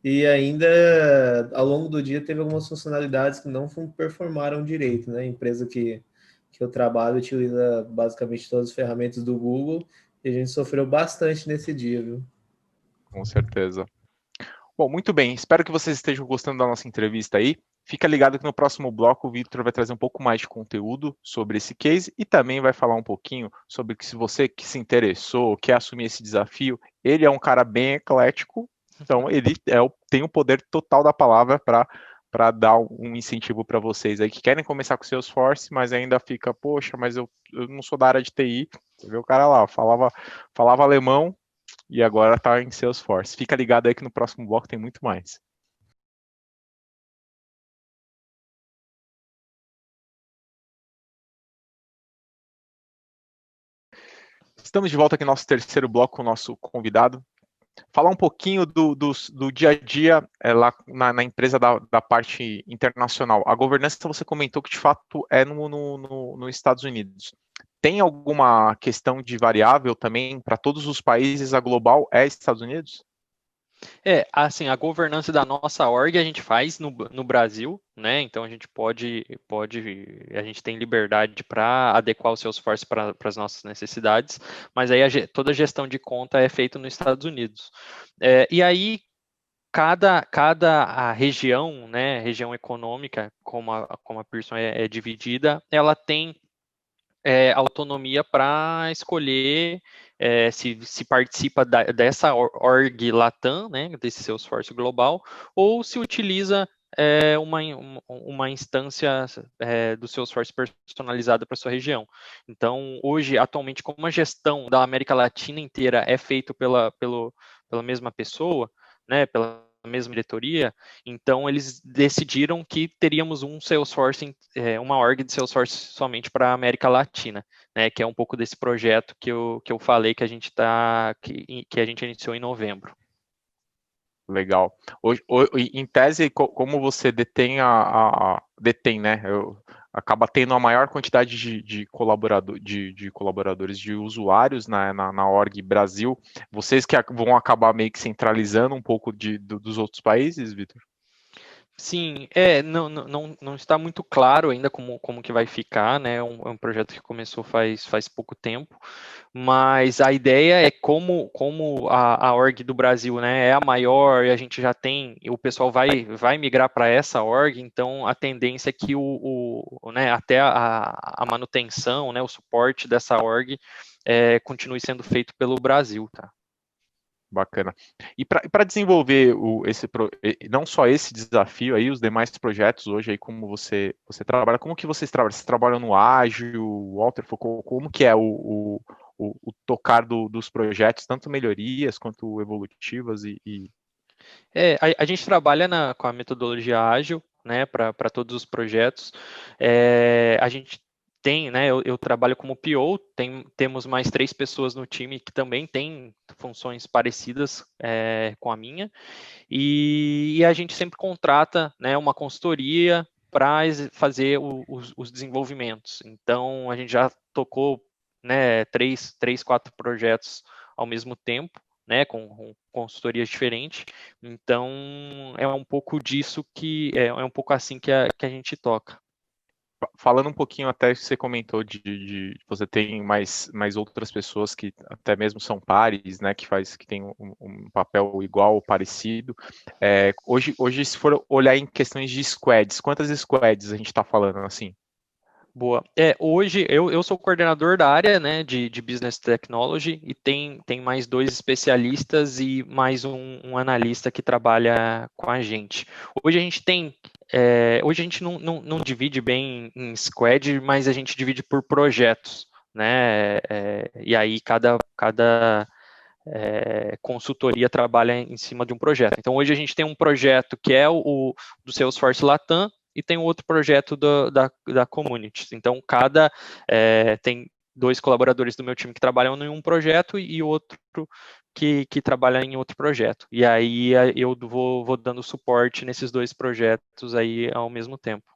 e ainda ao longo do dia teve algumas funcionalidades que não performaram direito, né? A empresa que eu trabalho utiliza basicamente todas as ferramentas do Google e a gente sofreu bastante nesse dia, viu? Com certeza. Bom, muito bem. Espero que vocês estejam gostando da nossa entrevista aí. Fica ligado que no próximo bloco o Victor vai trazer um pouco mais de conteúdo sobre esse case e também vai falar um pouquinho sobre que se você que se interessou, quer assumir esse desafio, ele é um cara bem eclético, então ele tem o poder total da palavra para dar um incentivo para vocês aí que querem começar com o Salesforce, mas ainda fica, poxa, mas eu não sou da área de TI. Você vê o cara lá, falava alemão, e agora está em Salesforce. Fica ligado aí que no próximo bloco tem muito mais. Estamos de volta aqui no nosso terceiro bloco com o nosso convidado. Falar um pouquinho do dia a dia lá na empresa da parte internacional. A governança você comentou que de fato é nos Estados Unidos. Tem alguma questão de variável também para todos os países? A global é Estados Unidos? Assim, a governança da nossa org a gente faz no Brasil, né? Então a gente a gente tem liberdade para adequar o Salesforce para as nossas necessidades, mas aí toda a gestão de conta é feita nos Estados Unidos. E aí cada a região, né, região econômica, como a Pearson é dividida, ela tem autonomia para escolher se participa dessa org Latam, né, desse Salesforce global, ou se utiliza uma instância do Salesforce personalizada para sua região. Então, hoje, atualmente, como a gestão da América Latina inteira é feita pela mesma pessoa, né, pela mesma diretoria, então eles decidiram que teríamos um Salesforce, uma org de Salesforce somente para a América Latina, né, que é um pouco desse projeto que eu falei que a gente que a gente iniciou em novembro. Legal. Em tese, como você detém detém, né? Acaba tendo a maior quantidade de colaboradores, de usuários na org Brasil. Vocês que vão acabar meio que centralizando um pouco dos outros países, Vitor? Sim, não está muito claro ainda como que vai ficar, né? É um projeto que começou faz pouco tempo, mas a ideia é como a org do Brasil, né, é a maior e a gente já tem, o pessoal vai migrar para essa org, então a tendência é que né, até a manutenção, né, o suporte dessa org continue sendo feito pelo Brasil, tá? Bacana. E para desenvolver não só esse desafio aí, os demais projetos hoje aí, como você trabalha, como que vocês trabalham? Vocês trabalham no ágil, Walter Foucault, como que é o tocar dos projetos, tanto melhorias quanto evolutivas A gente trabalha com a metodologia ágil, né, para todos os projetos. A gente tem, né, eu trabalho como PO, temos mais 3 pessoas no time que também têm funções parecidas com a minha, e a gente sempre contrata, né, uma consultoria para fazer os desenvolvimentos. Então, a gente já tocou, né, 4 projetos ao mesmo tempo, né, com consultorias diferentes. Então, é um pouco disso é um pouco assim que a gente toca. falando um pouquinho, até que você comentou de você tem mais outras pessoas que até mesmo são pares, né, que tem um papel igual ou parecido. Hoje, se for olhar em questões de squads, quantas squads a gente está falando assim? Boa. Hoje eu sou coordenador da área, né, de Business Technology, e tem mais 2 especialistas e mais um analista que trabalha com a gente. Hoje a gente hoje a gente não divide bem em squad, mas a gente divide por projetos, né? E aí cada consultoria trabalha em cima de um projeto. Então hoje a gente tem um projeto que é o do Salesforce Latam, e tem um outro projeto da Community. Então, tem 2 colaboradores do meu time que trabalham em um projeto e outro que trabalha em outro projeto. E aí eu vou dando suporte nesses 2 projetos aí ao mesmo tempo.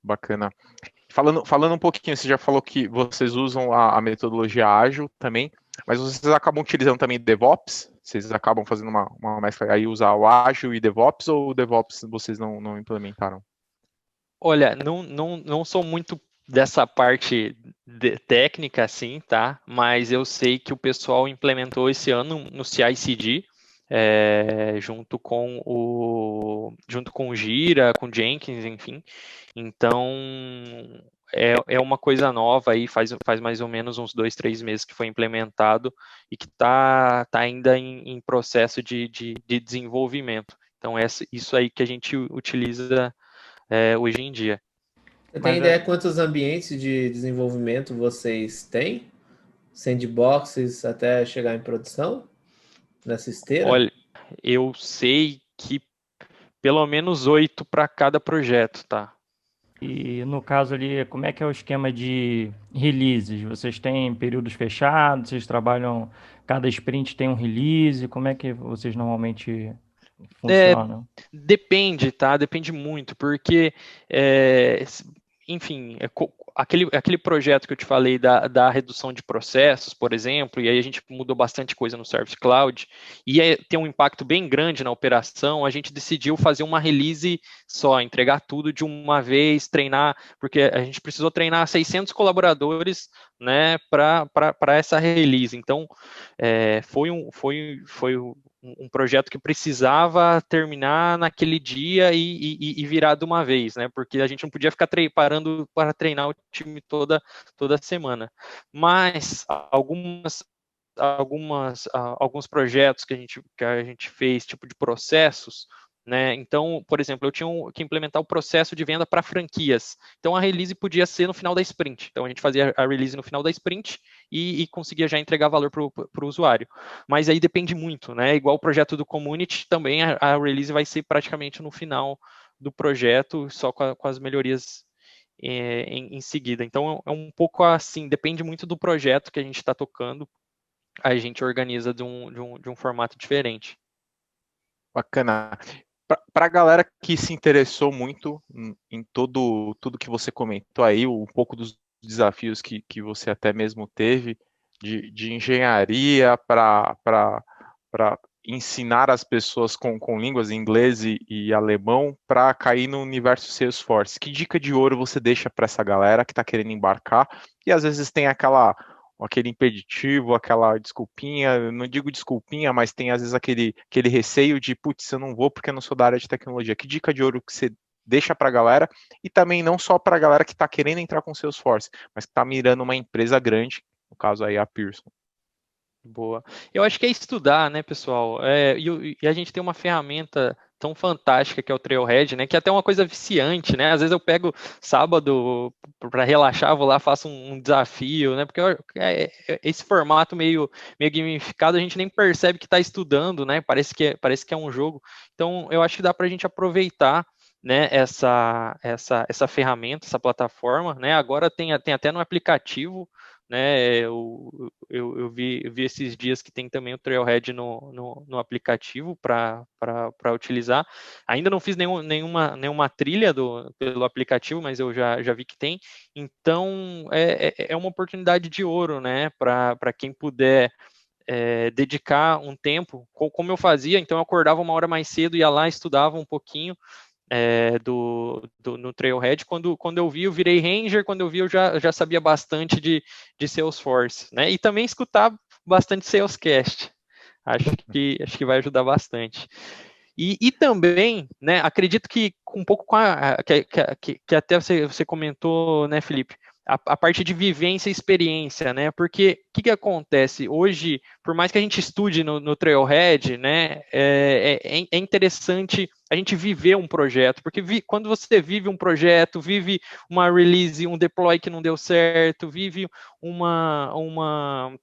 Bacana. Falando um pouquinho, você já falou que vocês usam a metodologia ágil também, mas vocês acabam utilizando também DevOps? Vocês acabam fazendo uma mescla aí, usar o ágil e DevOps, ou o DevOps vocês não implementaram? Olha, não sou muito dessa parte técnica, assim, tá? Mas eu sei que o pessoal implementou esse ano no CI/CD, junto com o Gira, com Jenkins, enfim. Então, é uma coisa nova aí, faz mais ou menos uns 2, 3 meses que foi implementado e que tá ainda em processo de desenvolvimento. Então, isso aí que a gente utiliza hoje em dia. Você tem ideia quantos ambientes de desenvolvimento vocês têm? Sandboxes até chegar em produção? Nessa esteira? Olha, eu sei que pelo menos 8 para cada projeto, tá? E no caso ali, como é que é o esquema de releases? Vocês têm períodos fechados? Vocês trabalham, cada sprint tem um release? Como é que vocês normalmente funcionam? Depende, tá? Depende muito, porque, enfim, aquele projeto que eu te falei da redução de processos, por exemplo, e aí a gente mudou bastante coisa no Service Cloud, e tem um impacto bem grande na operação, a gente decidiu fazer uma release só, entregar tudo de uma vez, treinar, porque a gente precisou treinar 600 colaboradores, né, para essa release. Então, foi um projeto que precisava terminar naquele dia e virar de uma vez, né? Porque a gente não podia ficar parando para treinar o time toda semana. Mas alguns projetos que a gente fez, tipo de processos, né? Então, por exemplo, eu tinha que implementar o processo de venda para franquias. Então, a release podia ser no final da sprint. Então, a gente fazia a release no final da sprint e conseguia já entregar valor para o usuário. Mas aí depende muito, né? Igual o projeto do Community, também a release vai ser praticamente no final do projeto, só com as melhorias em seguida. Então, é um pouco assim, depende muito do projeto que a gente está tocando, a gente organiza de um formato diferente. Bacana. Para a galera que se interessou muito em tudo que você comentou aí, um pouco dos desafios que você até mesmo teve de engenharia para ensinar as pessoas com línguas inglês e alemão para cair no universo Salesforce. Que dica de ouro você deixa para essa galera que está querendo embarcar e às vezes tem aquele impeditivo, aquela desculpinha, não digo desculpinha, mas tem às vezes aquele receio de, putz, eu não vou porque eu não sou da área de tecnologia. Que dica de ouro que você deixa para a galera, e também não só para a galera que está querendo entrar com Salesforce, mas que está mirando uma empresa grande, no caso aí a Pearson. Boa. Eu acho que é estudar, né, pessoal? E a gente tem uma ferramenta tão fantástica que é o Trailhead, né? Que é até uma coisa viciante, né? Às vezes eu pego sábado para relaxar, vou lá, faço um desafio, né? Porque esse formato meio gamificado, a gente nem percebe que está estudando, né? Parece que é um jogo. Então, eu acho que dá para a gente aproveitar, né, essa ferramenta, essa plataforma, né? Agora tem até no aplicativo, né? Eu vi esses dias que tem também o Trailhead no aplicativo para utilizar. Ainda não fiz nenhuma trilha pelo aplicativo, mas eu já vi que tem. Então, é uma oportunidade de ouro, né? Para quem puder dedicar um tempo, como eu fazia, então eu acordava uma hora mais cedo, ia lá, estudava um pouquinho, no Trailhead. Quando eu vi, eu virei Ranger. Quando eu vi, eu já sabia bastante de Salesforce, né? E também escutar bastante Salescast. Acho que vai ajudar bastante. E também, né, acredito que um pouco que até você comentou, né, Felipe, a parte de vivência e experiência, né? Porque o que acontece? Hoje, por mais que a gente estude no Trailhead, né, é interessante a gente viver um projeto, porque quando você vive um projeto, vive uma release, um deploy que não deu certo, vive uma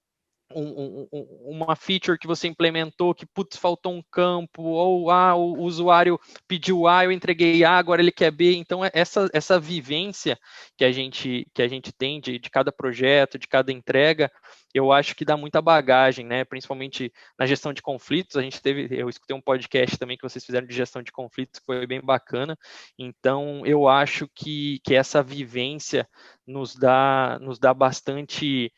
feature que você implementou que, putz, faltou um campo, ou o usuário pediu A, eu entreguei A, agora ele quer B. Então, essa vivência que a gente tem de cada projeto, de cada entrega, eu acho que dá muita bagagem, né? Principalmente na gestão de conflitos. Eu escutei um podcast também que vocês fizeram de gestão de conflitos, que foi bem bacana. Então, eu acho que essa vivência nos dá bastante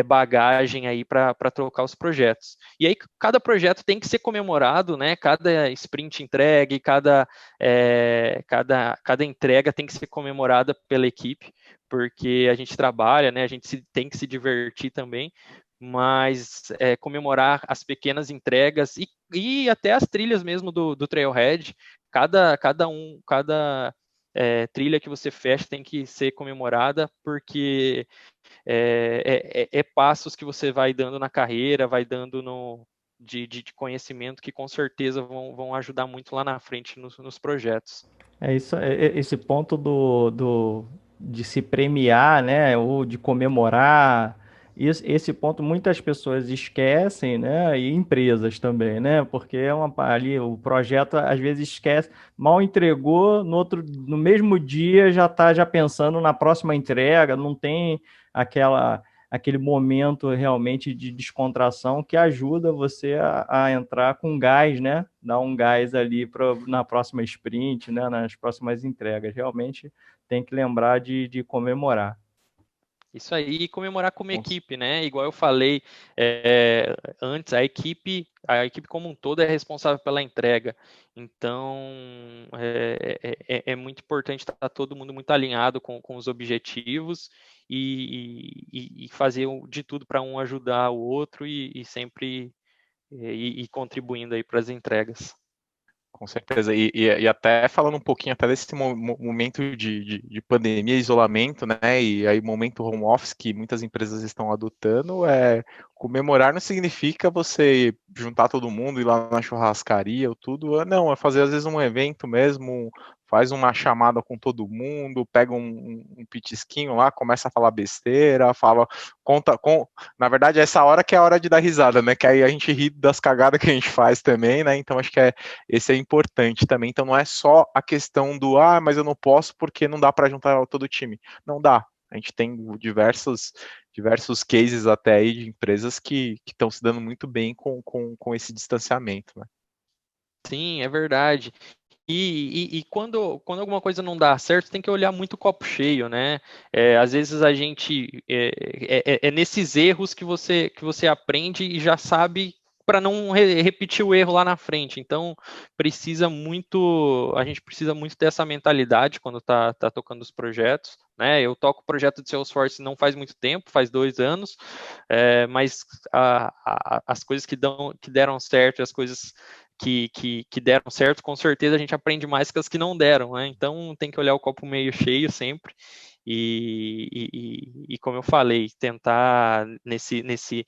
bagagem aí para trocar os projetos. E aí cada projeto tem que ser comemorado, né? Cada sprint entregue, cada entrega tem que ser comemorada pela equipe, porque a gente trabalha, né? A gente tem que se divertir também, mas comemorar as pequenas entregas e até as trilhas mesmo do Trailhead, cada trilha que você fecha tem que ser comemorada, porque passos que você vai dando na carreira, vai dando de conhecimento que com certeza vão ajudar muito lá na frente nos projetos. Esse ponto de se premiar, né, ou de comemorar, esse ponto muitas pessoas esquecem, né, e empresas também, né, porque ali o projeto às vezes esquece, mal entregou, no mesmo dia já está já pensando na próxima entrega, não tem aquele momento realmente de descontração que ajuda você a entrar com gás, né? Dar um gás ali na próxima sprint, né? Nas próximas entregas. Realmente tem que lembrar de comemorar. Isso aí, comemorar como equipe, né? Igual eu falei antes, a equipe como um todo é responsável pela entrega. Então, é muito importante estar todo mundo muito alinhado com os objetivos e fazer de tudo para um ajudar o outro e sempre ir contribuindo aí para as entregas. Com certeza, e até falando um pouquinho até desse momento de pandemia, isolamento, né, e aí momento home office que muitas empresas estão adotando, comemorar não significa você juntar todo mundo, ir lá na churrascaria ou tudo, não, é fazer às vezes um evento mesmo, faz uma chamada com todo mundo, pega um pitisquinho lá, começa a falar besteira, na verdade essa hora que é a hora de dar risada, né, que aí a gente ri das cagadas que a gente faz também, né, então acho que esse é importante também. Então não é só a questão do mas eu não posso porque não dá para juntar todo o time. Não dá. A gente tem diversos cases até aí de empresas que estão se dando muito bem com esse distanciamento, né? Sim, é verdade. E quando alguma coisa não dá certo, tem que olhar muito o copo cheio, né? Às vezes a gente é nesses erros que você aprende e já sabe para não repetir o erro lá na frente. Então a gente precisa muito dessa mentalidade quando tá tocando os projetos, né? Eu toco o projeto de Salesforce não faz muito tempo, faz 2 anos, mas as coisas que deram certo, as coisas que deram certo, com certeza a gente aprende mais que as que não deram, né? Então tem que olhar o copo meio cheio sempre e como eu falei, tentar nesse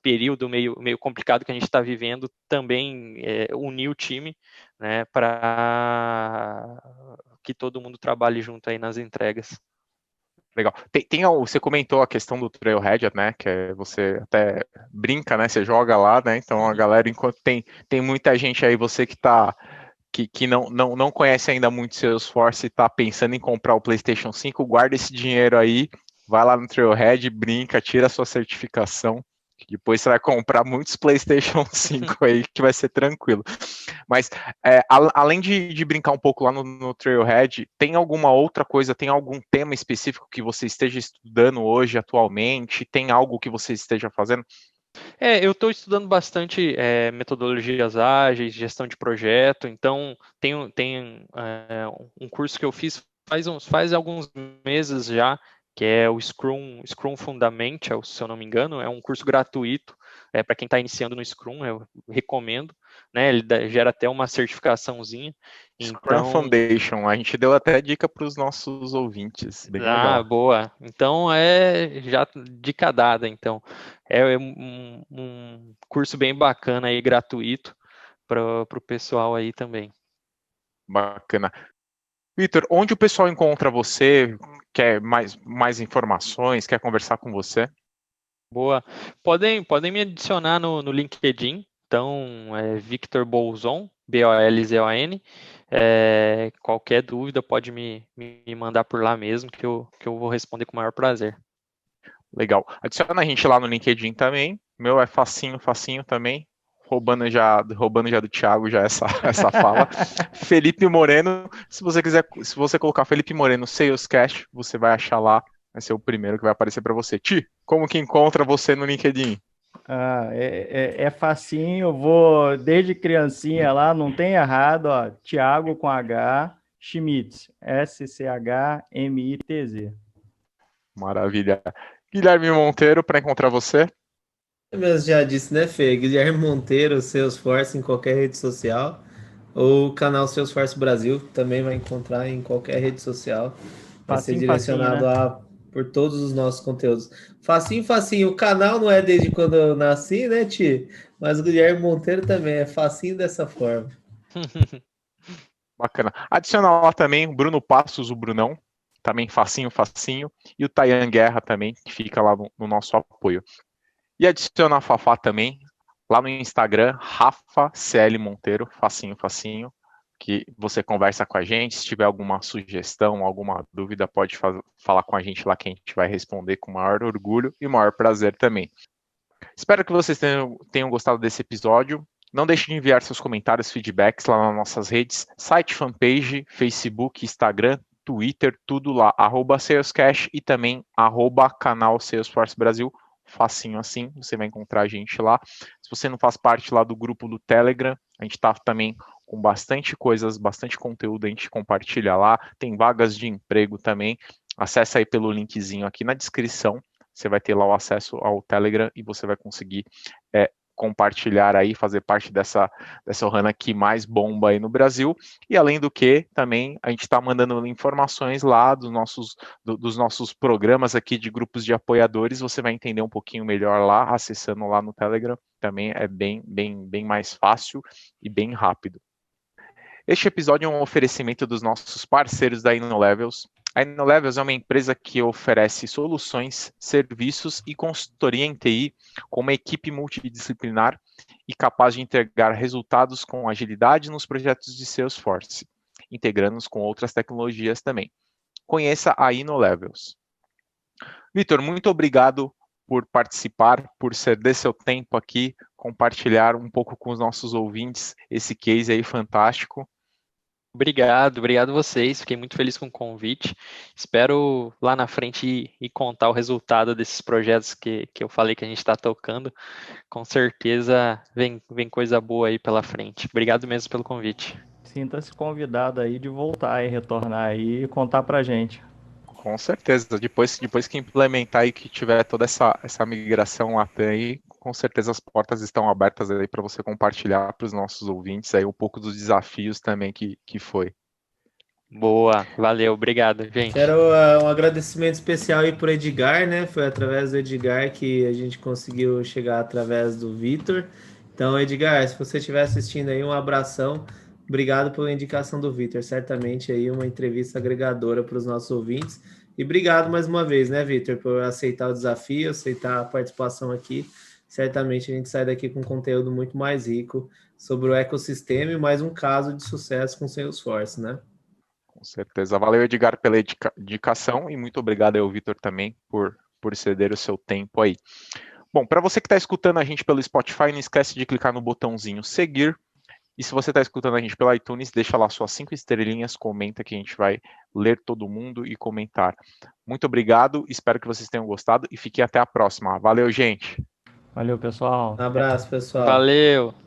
período meio complicado que a gente está vivendo, também unir o time, né, para que todo mundo trabalhe junto aí nas entregas. Legal. Você comentou a questão do Trailhead, né? Que você até brinca, né? Você joga lá, né? Então a galera, enquanto tem muita gente aí, você que não conhece ainda muito Salesforce e está pensando em comprar o PlayStation 5, guarda esse dinheiro aí, vai lá no Trailhead, brinca, tira a sua certificação, que depois você vai comprar muitos PlayStation 5 aí, que vai ser tranquilo. Mas, além de brincar um pouco lá no Trailhead, tem alguma outra coisa, tem algum tema específico que você esteja estudando hoje, atualmente? Tem algo que você esteja fazendo? Eu estou estudando bastante metodologias ágeis, gestão de projeto, então tem um curso que eu fiz faz alguns meses já, que é o Scrum Fundamentals, se eu não me engano, é um curso gratuito para quem está iniciando no Scrum, eu recomendo, né? Ele gera até uma certificaçãozinha. Scrum Foundation, a gente deu até dica para os nossos ouvintes, bem legal. Boa. Então já dica dada, então. É um curso bem bacana aí, gratuito, para o pessoal aí também. Bacana. Vitor, onde o pessoal encontra você? Quer mais informações? Quer conversar com você? Boa. Podem me adicionar no LinkedIn. Então, Victor Bolzon, Bolzon. Qualquer dúvida pode me mandar por lá mesmo, que eu vou responder com o maior prazer. Legal. Adiciona a gente lá no LinkedIn também. Meu é facinho também. Roubando já do Thiago já essa fala. Felipe Moreno, se você colocar Felipe Moreno Salescast, você vai achar lá, vai ser o primeiro que vai aparecer para você. Ti, como que encontra você no LinkedIn? É facinho, eu vou desde criancinha lá, não tem errado, ó, Thiago com H, Schmitz, Schmitz. Maravilha. Guilherme Monteiro, para encontrar você? Eu mesmo já disse, né, Fê? Guilherme Monteiro, Salesforce em qualquer rede social. Ou o canal Salesforce Brasil, também vai encontrar em qualquer rede social. Vai ser direcionado né? por todos os nossos conteúdos. Facinho. O canal não é desde quando eu nasci, né, Ti? Mas o Guilherme Monteiro também é facinho dessa forma. Bacana. Adiciona lá também o Bruno Passos, o Brunão. Também facinho. E o Tayan Guerra também, que fica lá no nosso apoio. E adiciona a Fafá também, lá no Instagram, Rafa CL Monteiro, facinho, que você conversa com a gente. Se tiver alguma sugestão, alguma dúvida, pode falar com a gente lá, que a gente vai responder com o maior orgulho e maior prazer também. Espero que vocês tenham gostado desse episódio. Não deixe de enviar seus comentários, feedbacks lá nas nossas redes, site, fanpage, Facebook, Instagram, Twitter, tudo lá, @salescash e também @canal Salesforce Brasil. Facinho assim, você vai encontrar a gente lá. Se você não faz parte lá do grupo do Telegram, a gente está também com bastante coisas, bastante conteúdo a gente compartilha lá. Tem vagas de emprego também. Acesse aí pelo linkzinho aqui na descrição. Você vai ter lá o acesso ao Telegram e você vai conseguir compartilhar aí, fazer parte dessa Ohana que mais bomba aí no Brasil. E além do que, também a gente está mandando informações lá dos nossos programas aqui de grupos de apoiadores. Você vai entender um pouquinho melhor lá, acessando lá no Telegram. Também é bem mais fácil e bem rápido. Este episódio é um oferecimento dos nossos parceiros da InnoLevels. A InnoLevels é uma empresa que oferece soluções, serviços e consultoria em TI com uma equipe multidisciplinar e capaz de entregar resultados com agilidade nos projetos de Salesforce, integrando-os com outras tecnologias também. Conheça a InnoLevels. Vitor, muito obrigado por participar, por ceder seu tempo aqui, compartilhar um pouco com os nossos ouvintes esse case aí fantástico. Obrigado vocês, fiquei muito feliz com o convite, espero lá na frente ir contar o resultado desses projetos que eu falei que a gente está tocando, com certeza vem coisa boa aí pela frente, obrigado mesmo pelo convite. Sinta-se convidado aí de voltar e retornar aí e contar pra gente. Com certeza, depois que implementar e que tiver toda essa migração Latam aí, com certeza as portas estão abertas aí para você compartilhar para os nossos ouvintes aí um pouco dos desafios também que foi. Boa, valeu, obrigado, gente. Quero um agradecimento especial aí pro Edgar, né? Foi através do Edgar que a gente conseguiu chegar através do Vitor. Então, Edgar, se você estiver assistindo aí, um abração. Obrigado pela indicação do Vitor. Certamente aí uma entrevista agregadora para os nossos ouvintes. E obrigado mais uma vez, né, Vitor, por aceitar o desafio, aceitar a participação aqui. Certamente a gente sai daqui com conteúdo muito mais rico sobre o ecossistema e mais um caso de sucesso com Salesforce, né? Com certeza. Valeu, Edgar, pela indicação e muito obrigado ao Vitor também por ceder o seu tempo aí. Bom, para você que está escutando a gente pelo Spotify, não esquece de clicar no botãozinho seguir. E se você está escutando a gente pelo iTunes, deixa lá suas 5 estrelinhas, comenta que a gente vai ler todo mundo e comentar. Muito obrigado, espero que vocês tenham gostado e fiquem até a próxima. Valeu, gente! Valeu, pessoal. Um abraço, pessoal. Valeu!